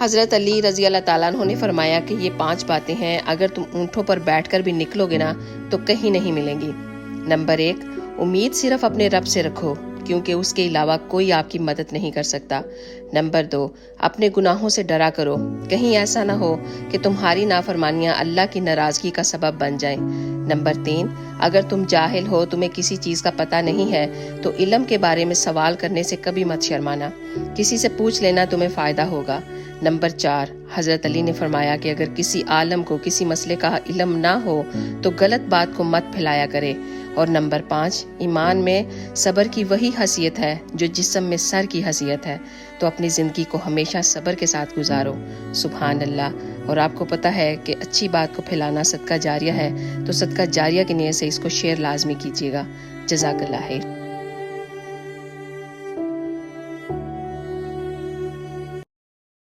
حضرت علی رضی اللہ تعالیٰ عنہ نے فرمایا کہ یہ 5 باتیں ہیں، اگر تم اونٹوں پر بیٹھ کر بھی نکلو گے نا تو کہیں نہیں ملیں گی۔ نمبر 1، امید صرف اپنے رب سے رکھو، کیونکہ اس کے علاوہ کوئی آپ کی مدد نہیں کر سکتا۔ نمبر 2، اپنے گناہوں سے ڈرا کرو، کہیں ایسا نہ ہو کہ تمہاری نافرمانیاں اللہ کی ناراضگی کا سبب بن جائیں۔ نمبر 3، اگر تم جاہل ہو، تمہیں کسی چیز کا پتہ نہیں ہے، تو علم کے بارے میں سوال کرنے سے کبھی مت شرمانا، کسی سے پوچھ لینا، تمہیں فائدہ ہوگا۔ نمبر 4، حضرت علی نے فرمایا کہ اگر کسی عالم کو کسی مسئلے کا علم نہ ہو تو غلط بات کو مت پھیلایا کرے۔ اور نمبر 5، ایمان میں صبر کی وہی حیثیت ہے جو جسم میں سر کی حیثیت ہے، تو اپنی زندگی کو ہمیشہ صبر کے ساتھ گزارو۔ سبحان اللہ۔ اور آپ کو پتہ ہے کہ اچھی بات کو پھیلانا صدقہ جاریہ ہے، تو صدقہ جاریہ کی نیت سے اس کو شیئر لازمی کیجیے گا۔ جزاک اللہ خیر۔